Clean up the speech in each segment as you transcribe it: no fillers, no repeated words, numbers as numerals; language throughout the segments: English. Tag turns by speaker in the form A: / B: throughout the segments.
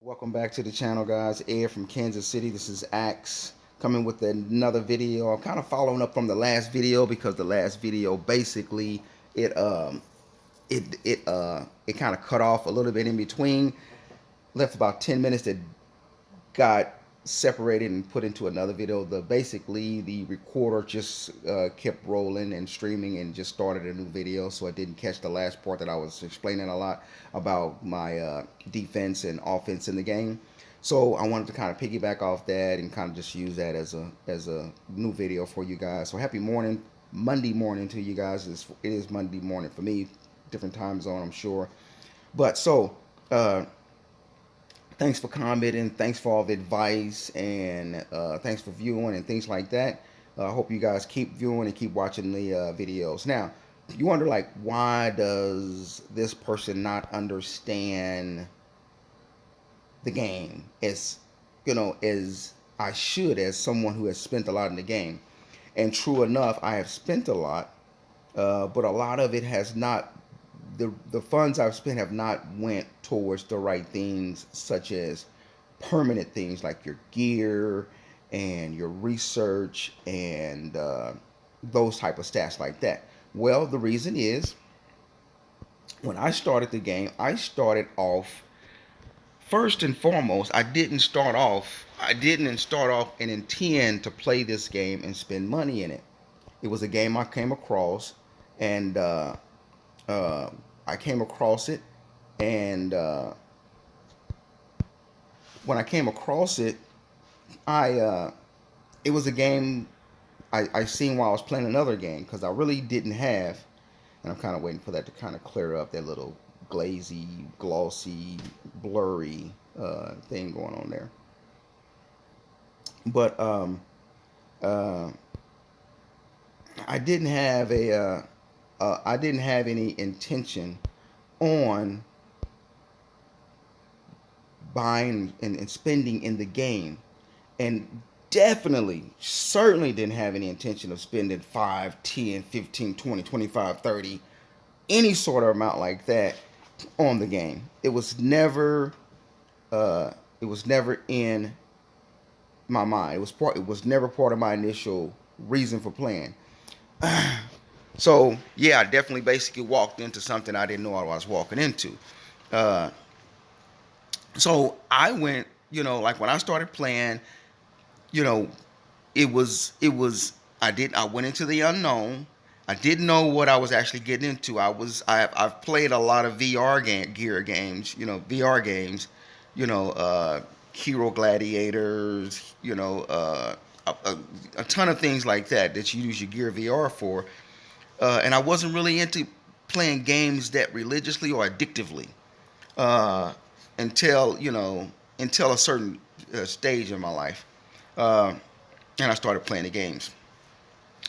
A: Welcome back to the channel, guys. Ed from Kansas City. This is Axe coming with another video. I'm kind of following up from the last video because the last video basically it kind of cut off a little bit in between. Left about 10 minutes that got separated and put into another video. Basically the recorder just kept rolling and streaming and just started a new video, so I didn't catch the last part that I was explaining a lot about my defense and offense in the game. So I wanted to kind of piggyback off that and kind of just use that as a new video for you guys. So happy morning, Monday morning to you guys. It is Monday morning for me, different time zone, I'm sure. But so thanks for commenting, thanks for all the advice, and thanks for viewing and things like that. I hope you guys keep viewing and keep watching the videos. Now, you wonder, like, why does this person not understand the game as, as I should, as someone who has spent a lot in the game? And true enough, I have spent a lot, but a lot of it has not, the funds I've spent have not went towards the right things, such as permanent things like your gear and your research and those type of stats like that. Well, the reason is, when I started the game, I started off, first and foremost, I didn't start off and intend to play this game and spend money in it. It was a game I came across, and uh, I came across it, and when I came across it, I it was a game I seen while I was playing another game because I really didn't have, and I'm kind of waiting for that to kind of clear up that little glazy, glossy, blurry thing going on there. But uh, I didn't have I didn't have any intention on buying and spending in the game, and definitely certainly didn't have any intention of spending 5, 10, 15, 20, 25, 30, any sort of amount like that on the game. It was never in my mind. It was never part of my initial reason for playing. So yeah, I definitely basically walked into something I didn't know I was walking into. uh, so I went, like, when I started playing, you know, I went into the unknown. I didn't know what I was actually getting into. I've played a lot of gear games, VR games, you know, Hero Gladiators, a ton of things like that you use your Gear VR for. And I wasn't really into playing games that religiously or addictively uh, until until a certain stage in my life, uh, and I started playing the games.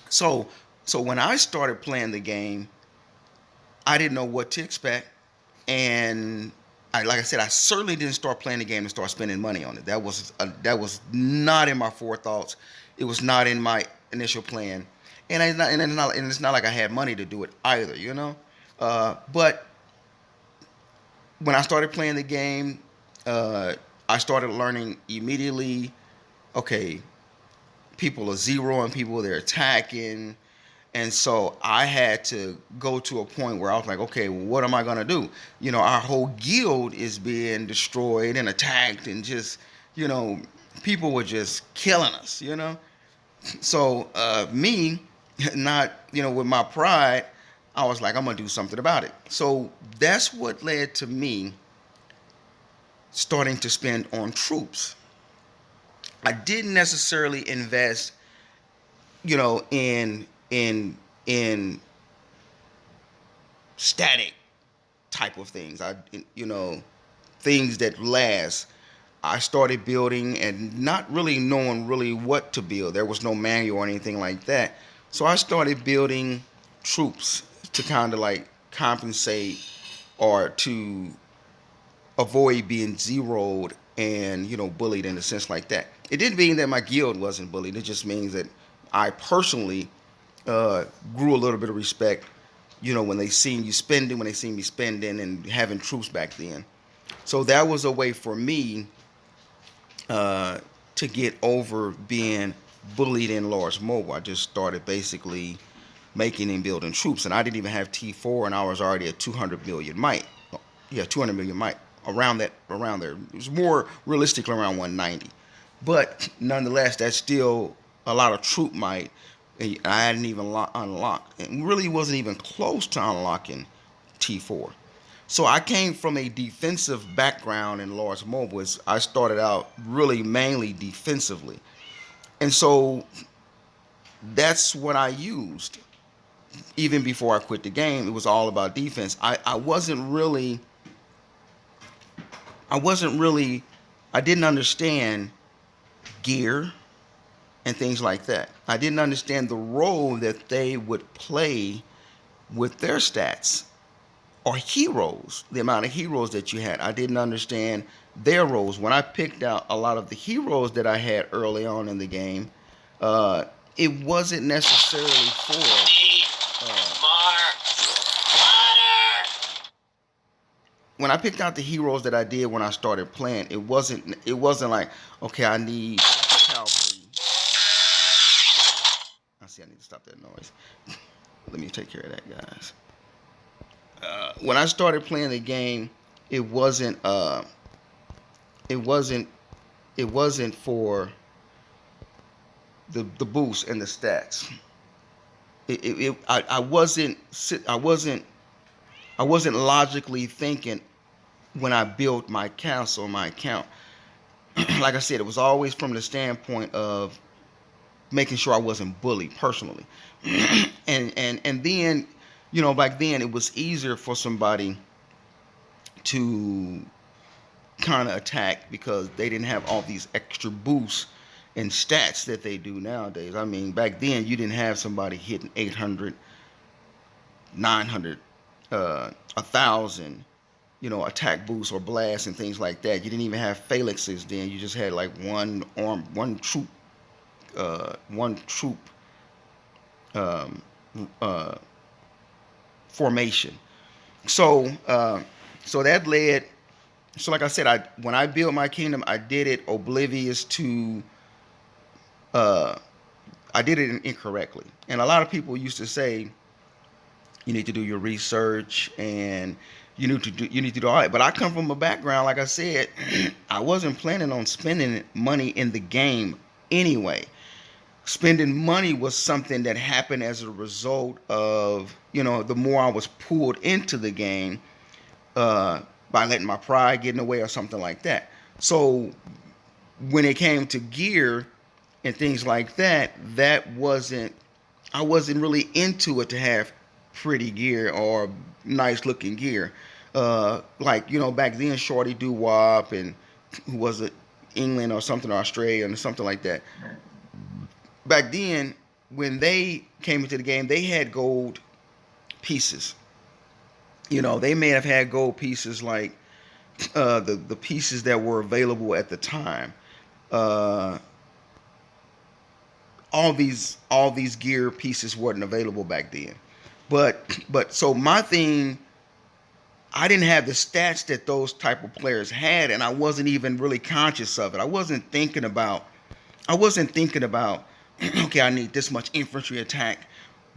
A: So so when I started playing the game, I didn't know what to expect, and like I said, I certainly didn't start playing the game and start spending money on it. That was not in my forethoughts. It was not in my initial plan, and it's not like I had money to do it either, But when I started playing the game, I started learning immediately. Okay, people are zeroing people, they're attacking, and so I had to go to a point where I was like, okay, well, what am I gonna do? Our whole guild is being destroyed and attacked, and just, you know, people were just killing us. So me, not, with my pride, I was like, I'm gonna do something about it. So that's what led to me starting to spend on troops. I didn't necessarily invest, in static type of things. Things that last. I started building and not really knowing really what to build. There was no manual or anything like that. So I started building troops to kind of like compensate or to avoid being zeroed and, bullied in a sense like that. It didn't mean that my guild wasn't bullied. It just means that I personally uh, grew a little bit of respect, when they seen me spending and having troops back then. So that was a way for me uh, to get over being bullied in large mobile. I just started basically making and building troops, and I didn't even have T4, and I was already at 200 million might. Yeah, 200 million might, around there. It was more realistically around 190, but nonetheless, that's still a lot of troop might. And I hadn't even unlocked, and really wasn't even close to unlocking T4. So I came from a defensive background in large mobiles. I started out really mainly defensively. And so that's what I used. Even before I quit the game, it was all about defense. I wasn't really, I didn't understand gear and things like that. I didn't understand the role that they would play with their stats or heroes, the amount of heroes that you had. I didn't understand their roles. When I picked out a lot of the heroes that I had early on in the game, uh, it wasn't necessarily for. When I picked out the heroes that I did when I started playing, it wasn't like, okay, I need cavalry. I see I need to stop that noise. Let me take care of that, guys. When I started playing the game, it wasn't it wasn't it wasn't for the boost and the stats. I wasn't logically thinking when I built my castle, my account. Like I said, it was always from the standpoint of making sure I wasn't bullied personally. And then, back then it was easier for somebody to kind of attack because they didn't have all these extra boosts and stats that they do nowadays. I mean, back then you didn't have somebody hitting 800, 900, 1,000, attack boosts or blasts and things like that. You didn't even have phalanxes then. You just had like one troop um, uh, formation. So, so that led. So, like I said, when I built my kingdom, I did it oblivious to. Uh, I did it incorrectly, and a lot of people used to say, you need to do your research and you need to do all right. But I come from a background, like I said, I wasn't planning on spending money in the game anyway. Spending money was something that happened as a result of, the more I was pulled into the game, uh, by letting my pride get in the way or something like that. So when it came to gear and things like that, I wasn't really into it to have pretty gear or nice looking gear. Like, back then, Shorty Doo Wop and who was it, England or something, or Australia or something like that. Back then, when they came into the game, they had gold pieces. They may have had gold pieces like the pieces that were available at the time. Uh, all these gear pieces weren't available back then. But so my thing, I didn't have the stats that those type of players had, and I wasn't even really conscious of it. I wasn't thinking about okay, I need this much infantry attack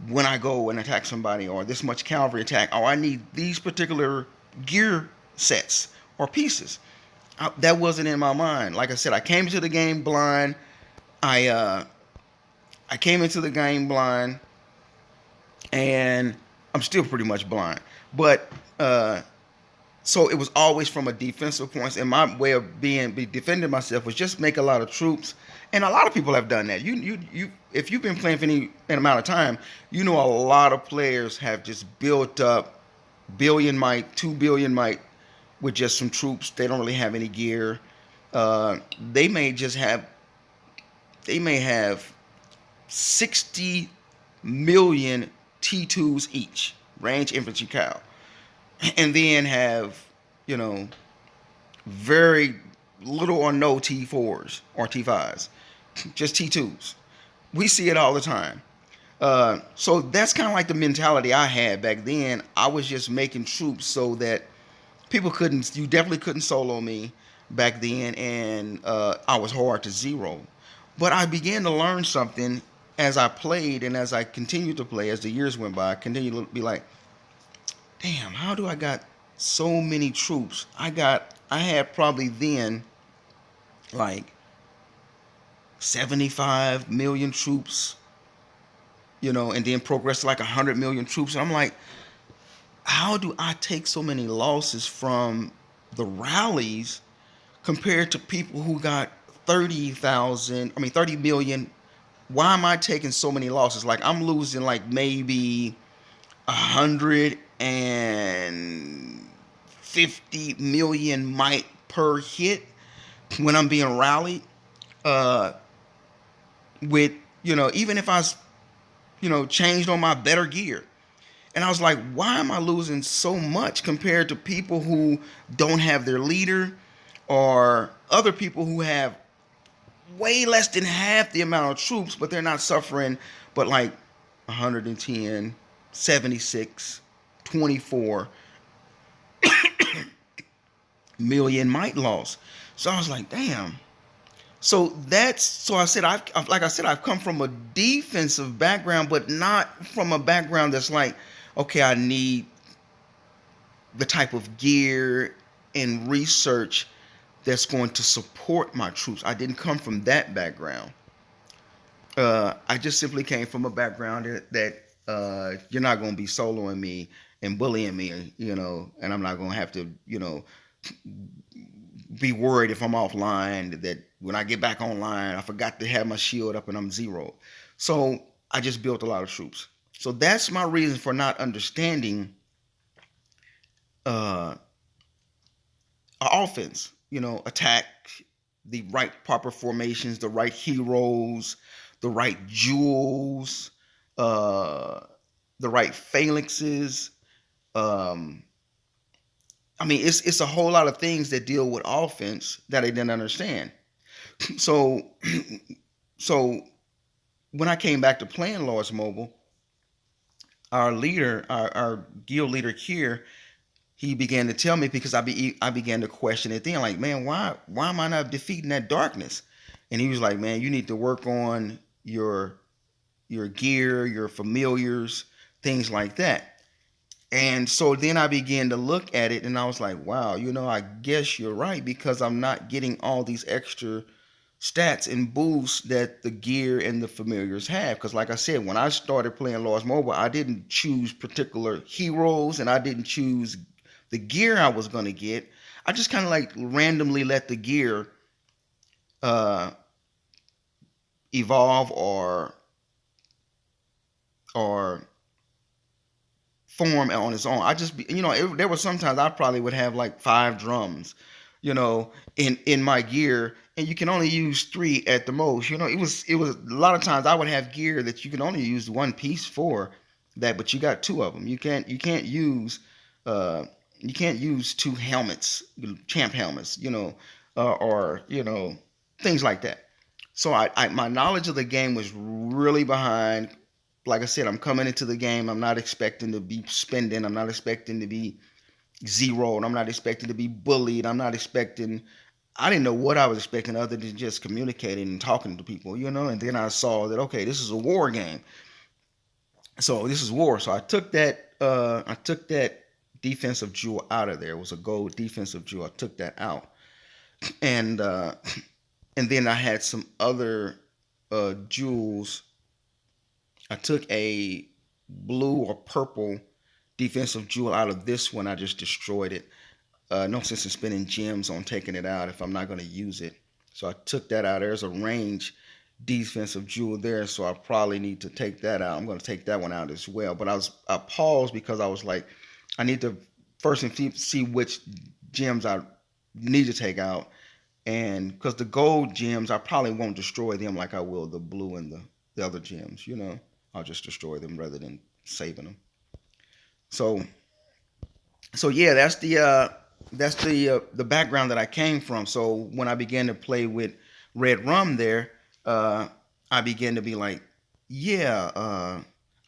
A: when I go and attack somebody, or this much cavalry attack, or I need these particular gear sets or pieces. That wasn't in my mind. Like I said, I came into the game blind. I uh, I came into the game blind, and I'm still pretty much blind. But so it was always from a defensive point, and my way of be defending myself was just make a lot of troops. And a lot of people have done that. If you've been playing for any amount of time, a lot of players have just built up billion might, 2 billion might with just some troops. They don't really have any gear. Uh, they may just have they may have 60 million T2s each, range infantry cow, and then have, you know, very little or no T4s or T5s, just T2s. We see it all the time. So that's kind of like the mentality I had back then. I was just making troops so that people couldn't. You definitely couldn't solo me back then, and I was hard to zero. But I began to learn something as I played, and as I continued to play, as the years went by, I continued to be like, damn, how do I got so many troops? I had probably then like 75 million troops, and then progressed to like 100 million troops. And I'm like, how do I take so many losses from the rallies compared to people who got 30 million? Why am I taking so many losses? Like, I'm losing like maybe 150 million might per hit when I'm being rallied. Uh, with, even if I, changed on my better gear. And I was like, why am I losing so much compared to people who don't have their leader, or other people who have way less than half the amount of troops, but they're not suffering but like 110, 76, 24 million might loss. So I was like, damn. So I said, like I said, I've come from a defensive background, but not from a background that's like, okay, I need the type of gear and research that's going to support my troops. I didn't come from that background. I just simply came from a background that you're not going to be soloing me and bullying me, and I'm not going to have to, be worried if I'm offline that when I get back online, I forgot to have my shield up and I'm zero. So I just built a lot of troops. So that's my reason for not understanding uh, offense. Attack, the right proper formations, the right heroes, the right jewels, uh, the right phalanxes. Um, I mean, it's a whole lot of things that deal with offense that I didn't understand. So, so when I came back to playing Lords Mobile, our leader, our guild leader here, he began to tell me, because I began to question it then, like, man, why am I not defeating that darkness? And he was like, man, you need to work on your gear, your familiars, things like that. And so then I began to look at it, and I was like, wow, I guess you're right, because I'm not getting all these extra stats and boosts that the gear and the familiars have. Because, like I said, when I started playing Lost Mobile, I didn't choose particular heroes, and I didn't choose the gear I was going to get. I just kind of like randomly let the gear uh, evolve or form on its own. I just, there were sometimes I probably would have like 5 drums, in my gear, and you can only use 3 at the most. It was a lot of times I would have gear that you can only use one piece for that, but you got 2 of them. Uh, you can't use 2 helmets, champ helmets, or things like that. So my knowledge of the game was really behind. Like I said, I'm coming into the game. I'm not expecting to be spending. I'm not expecting to be zeroed. I'm not expecting to be bullied. I didn't know what I was expecting other than just communicating and talking to people, And then I saw that, okay, this is a war game. So this is war. So I took that defensive jewel out of there. It was a gold defensive jewel. I took that out, and and then I had some other jewels. I took a blue or purple defensive jewel out of this one. I just destroyed it. No sense in spending gems on taking it out if I'm not going to use it. So I took that out. There's a range defensive jewel there, so I probably need to take that out. I'm going to take that one out as well. But I paused because I was like, I need to first and see which gems I need to take out, and because the gold gems, I probably won't destroy them like I will the blue and the other gems. I'll just destroy them rather than saving them. So yeah, that's the background that I came from. So when I began to play with Red Rum there, uh, I began to be like, yeah,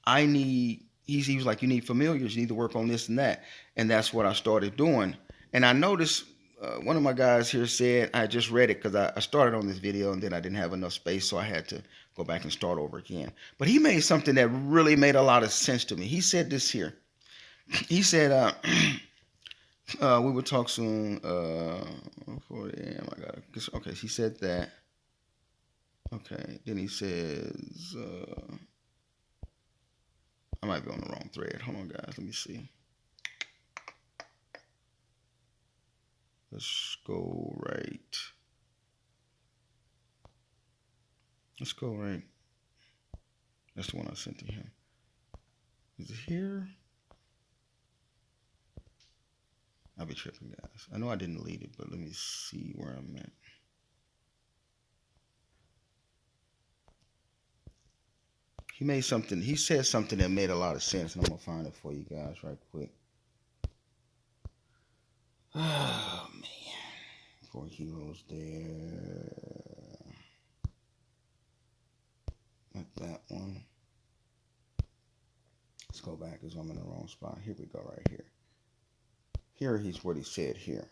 A: I need. He was like, you need familiars, you need to work on this and that, and that's what I started doing. And I noticed one of my guys here said, I just read it because I started on this video and then I didn't have enough space, so I had to go back and start over again. But he made something that really made a lot of sense to me. He said this here. He said, we will talk soon. 4 a.m. I got it. Okay, he said that. Okay, then he says, I might be on the wrong thread. Hold on, guys. Let me see. Let's go right. Let's go right. That's the one I sent to him. Is it here? I'll be tripping, guys. I know I didn't delete it, but let me see where I'm at. He said something that made a lot of sense, and I'm gonna find it for you guys right quick. Oh man. 4 heroes there. Not that one. Let's go back because I'm in the wrong spot. Here we go, right here. Here he's what he said here.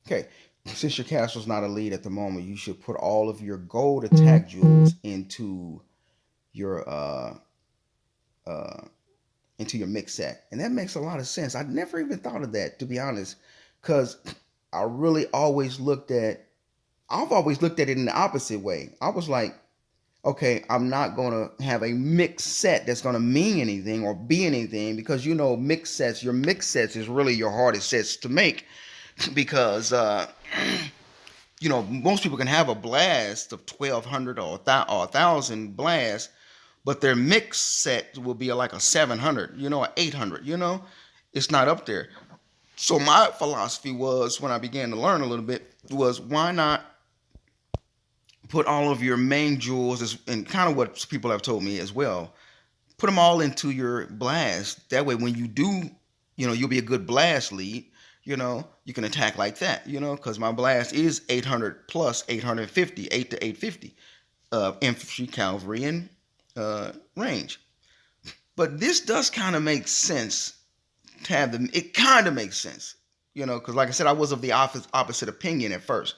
A: Okay, since your castle's not a lead at the moment, you should put all of your gold attack jewels into your mix set, and that makes a lot of sense. I never even thought of that, to be honest, because I've always looked at it in the opposite way. I was like, okay, I'm not gonna have a mixed set that's gonna mean anything or be anything, because your mix sets is really your hardest sets to make, because most people can have a blast of 1,200 or 1,000 blasts, but their mix set will be like a 700, an 800. It's not up there. So my philosophy was, when I began to learn a little bit, was why not put all of your main jewels, and kind of what people have told me as well, put them all into your blast. That way, when you do, you'll be a good blast lead. You can attack like that, because my blast is 800 plus 850, 8 to 850 infantry, cavalry, and range. But this does kind of make sense to have them. It kind of makes sense, because like I said, I was of the opposite opinion at first.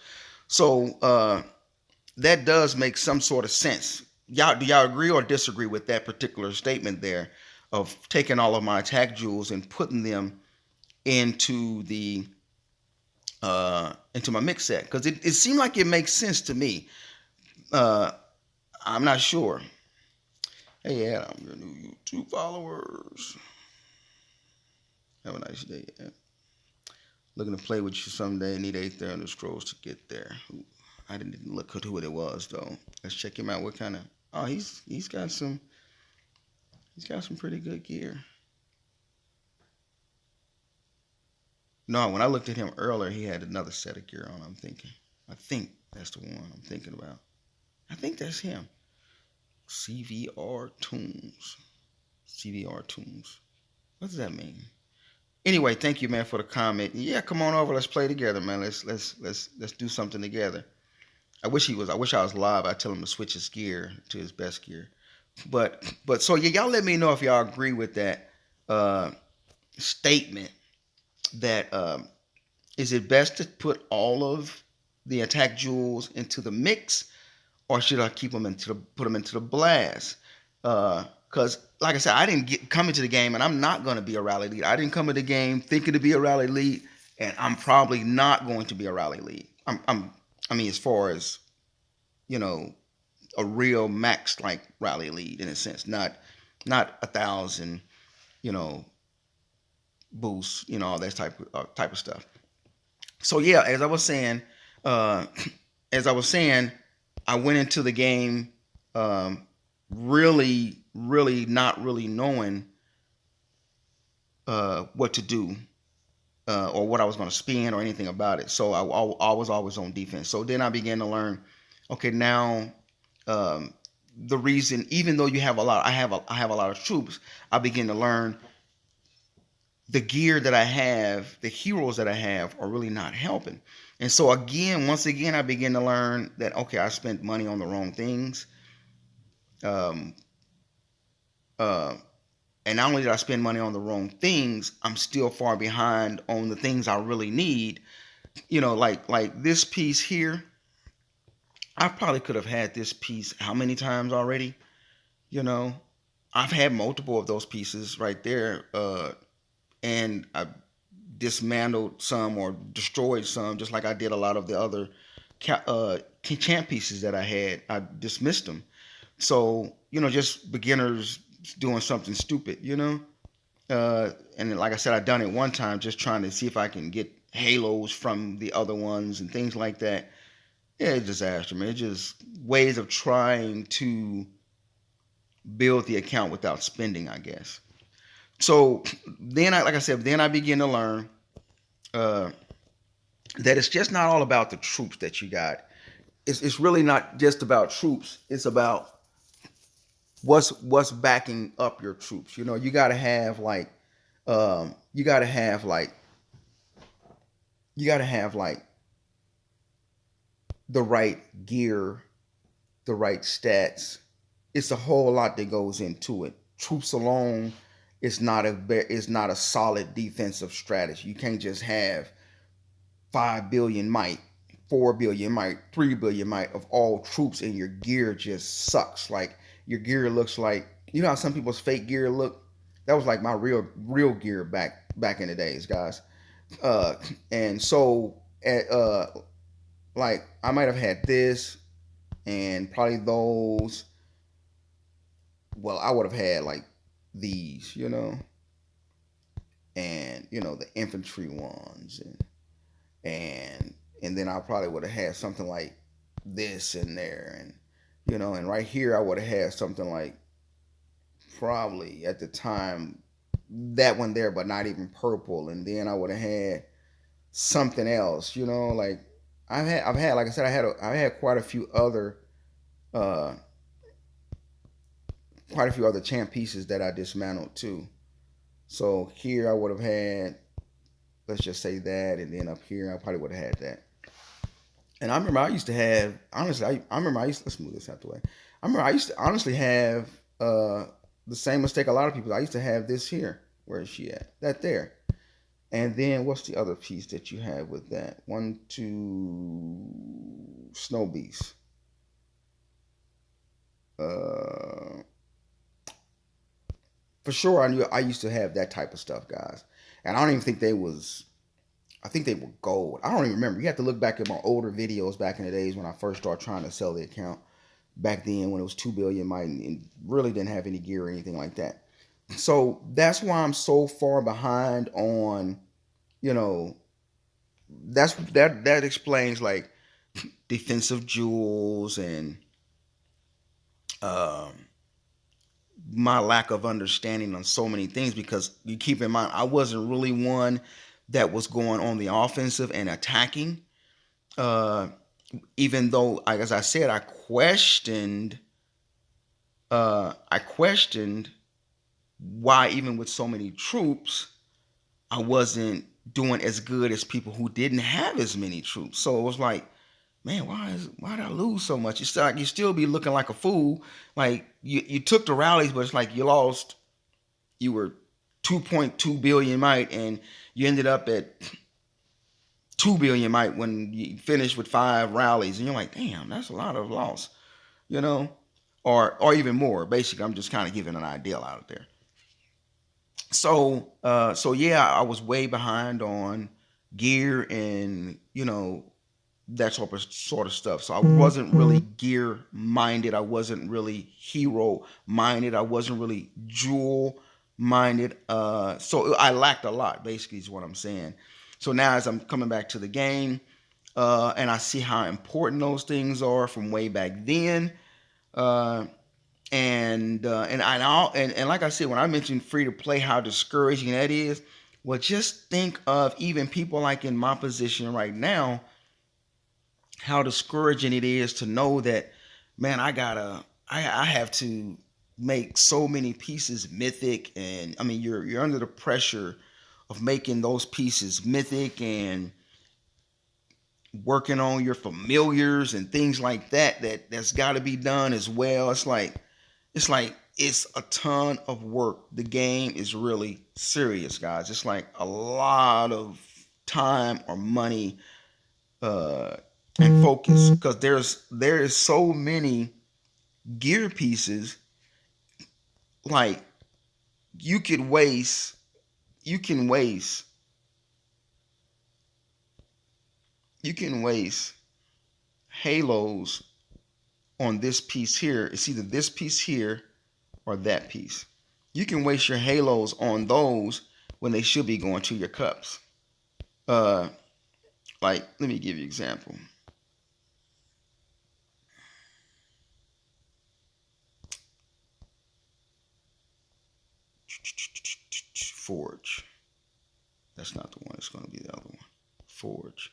A: So that does make some sort of sense. Do y'all agree or disagree with that particular statement there of taking all of my attack jewels and putting them into my mix set? Because it seemed like it makes sense to me. I'm not sure. Hey, Adam, your new YouTube followers. Have a nice day. Yeah. Looking to play with you someday. Need 8,000 scrolls to get there. I didn't look at who it was though. Let's check him out. What kind of? Oh, he's got some pretty good gear. No, when I looked at him earlier, he had another set of gear on. I think that's the one I'm thinking about. I think that's him. CVR Tunes. CVR Tunes. What does that mean? Anyway, thank you, man, for the comment. Yeah, come on over. Let's play together, man. Let's do something together. I wish I was live. I'd tell him to switch his gear to his best gear. But so yeah, y'all let me know if y'all agree with that statement. That is it best to put all of the attack jewels into the mix, or should I put them into the blast? Because like I said, I didn't come into the game, and I'm not going to be a rally lead. I didn't come into the game thinking to be a rally lead, and I'm probably not going to be a rally lead. I mean, as far as a real max like rally lead in a sense, not 1,000, boosts, all that type of stuff. So yeah, as I was saying, I went into the game really not really knowing what to do or what I was going to spin or anything about it. So I was always on defense. So then I began to learn. Okay, now the reason, even though I have a lot of troops, I begin to learn the gear that I have, the heroes that I have are really not helping. And so once again, I begin to learn that, okay, I spent money on the wrong things. Um, uh, And not only did I spend money on the wrong things, I'm still far behind on the things I really need. Like this piece here, I probably could have had this piece how many times already? You know, I've had multiple of those pieces right there, and I dismantled some or destroyed some, just like I did a lot of the other champ pieces that I had. I dismissed them. So just beginners doing something stupid. And like I said, I done it one time, just trying to see if I can get halos from the other ones and things like that. Yeah, it's a disaster, man. It's just ways of trying to build the account without spending, I guess. So then, like I said, then I begin to learn uh, that it's just not all about the troops that you got. It's really not just about troops. It's about what's backing up your troops. You got to have like you got to have like you got to have like the right gear, the right stats. It's a whole lot that goes into it. Troops alone is not a solid defensive strategy. You can't just have 5 billion might, 4 billion might, 3 billion might of all troops, and your gear just sucks. Like your gear looks like how some people's fake gear look. That was like my real gear back in the days, guys. Uh, and so like I might have had this and probably those. Well, I would have had like these, and the infantry ones, and then I probably would have had something like this in there, and right here I would have had something like probably at the time that one there, but not even purple, and then I would have had something else, like I've had like I said I had uh quite a few other champ pieces that I dismantled too. So here I would have had, let's just say that, and then up here I probably would have had that. And I remember I used to have, honestly, I remember I used to, let's move this out the way. I remember I used to honestly have the same mistake a lot of people. I used to have this here. Where is she at? That there. And then what's the other piece that you have with that? One, two, snow beast. Uh, for sure, I used to have that type of stuff, guys. And I don't even think I think they were gold. I don't even remember. You have to look back at my older videos back in the days when I first started trying to sell the account. Back then, when it was 2 billion might and really didn't have any gear or anything like that. So that's why I'm so far behind on, you know, that explains like defensive jewels and um, my lack of understanding on so many things, because you keep in mind I wasn't really one that was going on the offensive and attacking. Uh, Even though, like, as I said, I questioned why, even with so many troops, I wasn't doing as good as people who didn't have as many troops. So it was like, man, why did I lose so much? It's like you still be looking like a fool. Like you took the rallies, but it's like you lost. You were 2.2 billion might, and you ended up at 2 billion might when you finished with 5 rallies, and you're like, damn, that's a lot of loss, you know, or even more. Basically, I'm just kind of giving an ideal out there. So yeah, I was way behind on gear and that sort of stuff. So I wasn't really gear minded. I wasn't really hero minded. I wasn't really jewel minded. So I lacked a lot. Basically, is what I'm saying. So now, as I'm coming back to the game, and I see how important those things are from way back then. Uh, and like I said, when I mentioned free to play, how discouraging that is. Well, just think of even people like in my position right now, how discouraging it is to know that, man, I have to make so many pieces mythic, and I mean you're under the pressure of making those pieces mythic and working on your familiars and things like that that's got to be done as well. It's like it's a ton of work. The game is really serious, guys. It's like a lot of time or money and focus, because there is so many gear pieces. Like you could waste you can waste you can waste halos on this piece here. It's either this piece here or that piece. You can waste your halos on those when they should be going to your cups. Uh, like, let me give you an example. Forge. That's not the one. It's going to be the other one. Forge.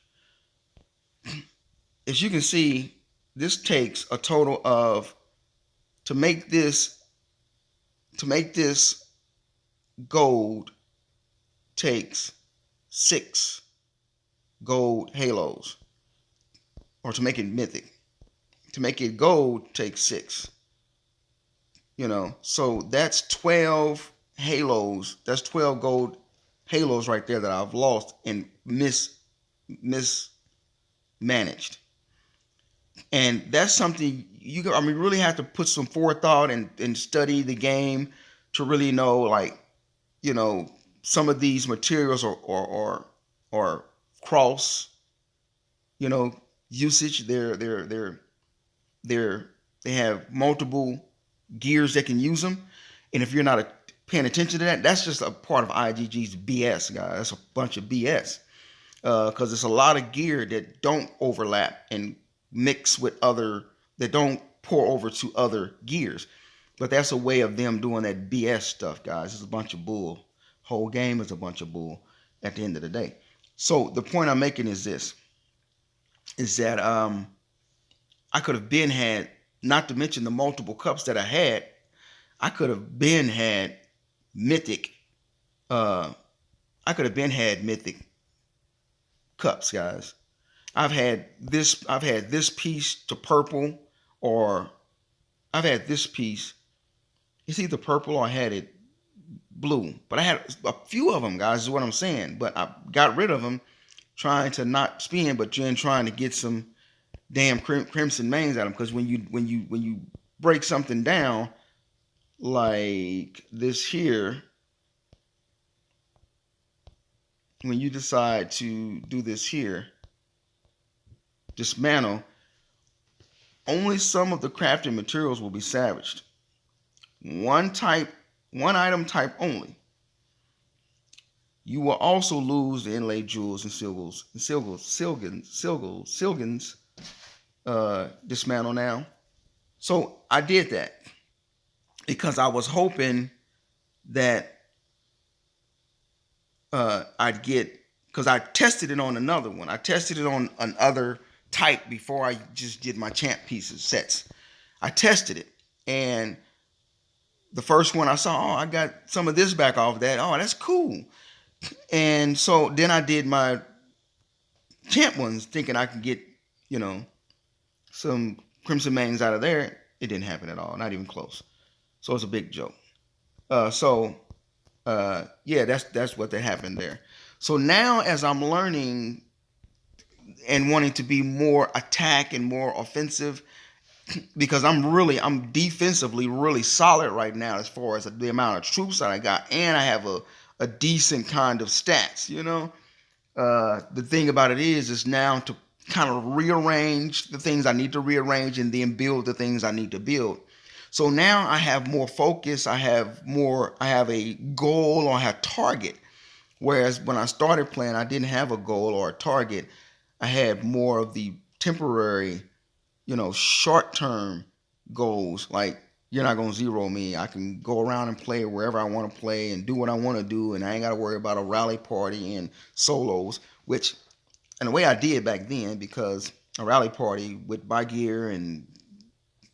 A: As you can see, this takes a total of to make this gold takes 6 gold halos, or to make it mythic. To make it gold takes 6. So that's 12 halos. That's 12 gold halos right there that I've lost and mismanaged. And that's something really have to put some forethought and study the game to really know, like, some of these materials or cross, usage. They have multiple gears that can use them, and if you're not paying attention to that, that's just a part of IGG's BS, guys. That's a bunch of BS, because it's a lot of gear that don't overlap and mix with that don't pour over to other gears. But that's a way of them doing that BS stuff, guys. It's a bunch of bull. Whole game is a bunch of bull at the end of the day. So the point I'm making is this: is that I could have been had, not to mention the multiple cups that I had. I could have been had mythic. I could have been had mythic cups, guys. I've had this piece to purple, or I've had this piece. It's either purple or I had it blue. But I had a few of them, guys, is what I'm saying. But I got rid of them, trying to not spin, but then trying to get some damn crimson mains at them. Because when you break something down like this here, when you decide to do this here, dismantle, only some of the crafting materials will be salvaged. One item type only. You will also lose the inlaid jewels and silgans, dismantle now. So I did that because I was hoping that I'd get, because I tested it on another one. I tested it on another type before I just did my champ pieces sets. I tested it, and the first one I saw, I got some of this back off that. Oh, that's cool. And so then I did my champ ones, thinking I could get, some crimson mains out of there. It didn't happen at all, not even close. So it's a big joke. Yeah, that's what happened there. So now, as I'm learning and wanting to be more attack and more offensive, because I'm defensively really solid right now as far as the amount of troops that I got, and I have a decent kind of stats. The thing about it is now to kind of rearrange the things I need to rearrange and then build the things I need to build. So now I have more focus. I have a goal, or I have target. Whereas when I started playing, I didn't have a goal or a target. I had more of the temporary, short-term goals. Like, you're not going to zero me. I can go around and play wherever I want to play and do what I want to do, and I ain't got to worry about a rally party and solos, which, in a way, I did back then, because a rally party with my gear and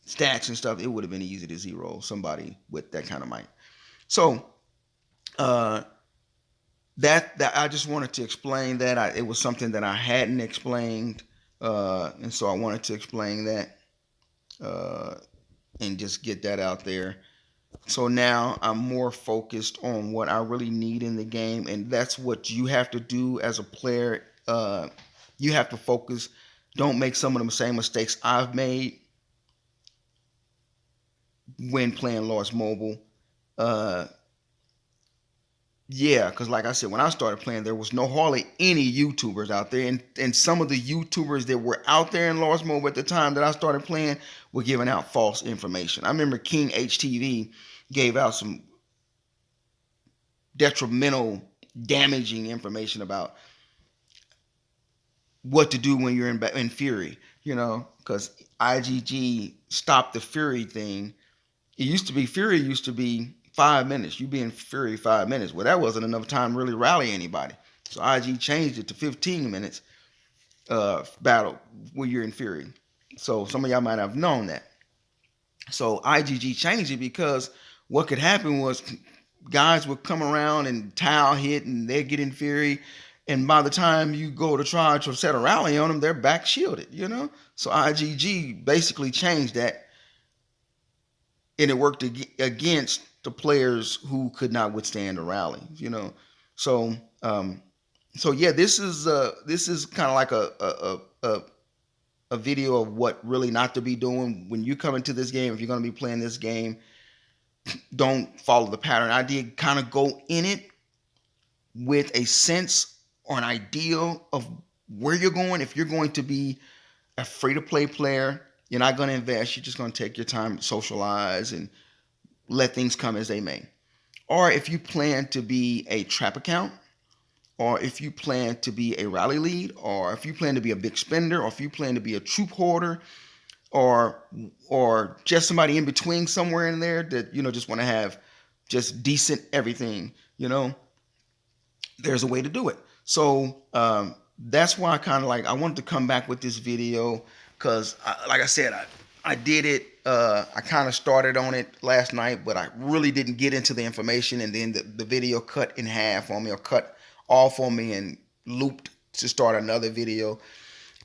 A: stats and stuff, it would have been easy to zero somebody with that kind of might. So that I just wanted to explain that. It was something that I hadn't explained, and so I wanted to explain that and just get that out there. So now I'm more focused on what I really need in the game, and that's what you have to do as a player. You have to focus. Don't make some of the same mistakes I've made when playing Lost Mobile. Uh, yeah, because like I said, when I started playing, there was no hardly any YouTubers out there, and some of the YouTubers that were out there in Lost Mobile at the time that I started playing were giving out false information. I remember King HTV gave out some detrimental, damaging information about what to do when you're in Fury. Because IGG stopped the Fury thing. It used to be Fury used to be 5 minutes. You be in Fury 5 minutes. Well, that wasn't enough time to really rally anybody. So IG changed it to 15 minutes battle when you're in Fury. So some of y'all might have known that. So IGG changed it because what could happen was guys would come around and towel hit and they get in Fury. And by the time you go to try to set a rally on them, they're back shielded. So IGG basically changed that, and it worked against the players who could not withstand a rally. So um, so yeah, this is kind of like a video of what really not to be doing when you come into this game. If you're going to be playing this game, don't follow the pattern. I did kind of go in it with a sense or an ideal of where you're going. If you're going to be a free to play player, you're not going to invest. You're just going to take your time, socialize, and let things come as they may. Or if you plan to be a trap account, or if you plan to be a rally lead, or if you plan to be a big spender, or if you plan to be a troop hoarder, or just somebody in between somewhere in there that just want to have just decent everything, there's a way to do it. So that's why I wanted to come back with this video because, like I said, I did it. I kind of started on it last night, but I really didn't get into the information, and then the video cut in half on me or cut off on me and looped to start another video.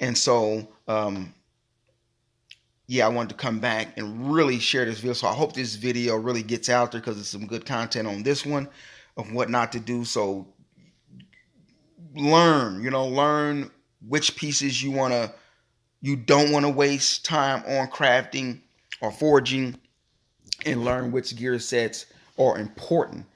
A: And so yeah, I wanted to come back and really share this video. So I hope this video really gets out there because it's some good content on this one of what not to do. So learn which pieces you don't want to waste time on crafting or forging, and learn which gear sets are important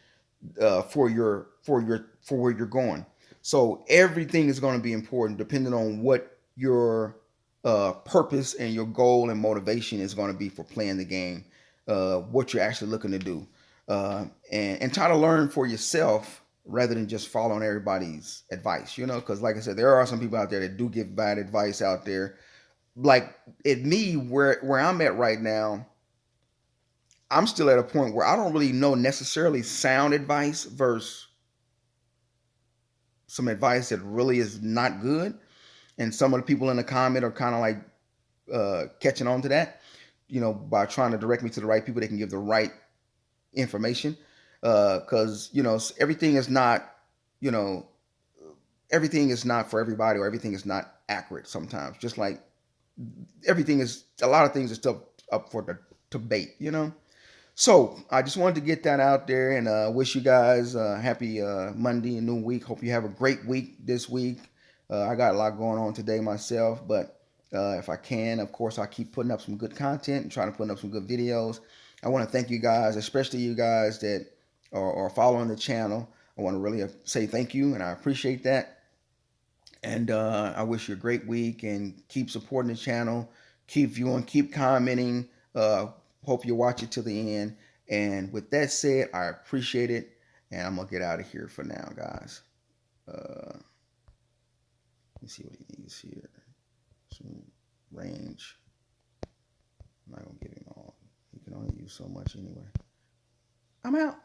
A: for where you're going. So everything is going to be important depending on what your purpose and your goal and motivation is going to be for playing the game, what you're actually looking to do, and try to learn for yourself rather than just following everybody's advice. Because like I said, there are some people out there that do give bad advice out there. Like at me, where I'm at right now, I'm still at a point where I don't really know necessarily sound advice versus some advice that really is not good. And some of the people in the comment are kind of like catching on to that, by trying to direct me to the right people that can give the right information. Because everything is not, you know, everything is not for everybody, or everything is not accurate sometimes. Just like a lot of things are still up for the debate. So I just wanted to get that out there, and wish you guys happy Monday and new week. Hope you have a great week this week. I got a lot going on today myself, but if I can, of course, I'll keep putting up some good content and trying to put up some good videos. I want to thank you guys, especially you guys that are following the channel. I want to really say thank you, and I appreciate that. And I wish you a great week, and keep supporting the channel. Keep viewing, keep commenting. Hope you watch it to the end. And with that said, I appreciate it. And I'm going to get out of here for now, guys. Let me see what he needs here. Some range. I'm not going to give him all. He can only use so much anyway. I'm out.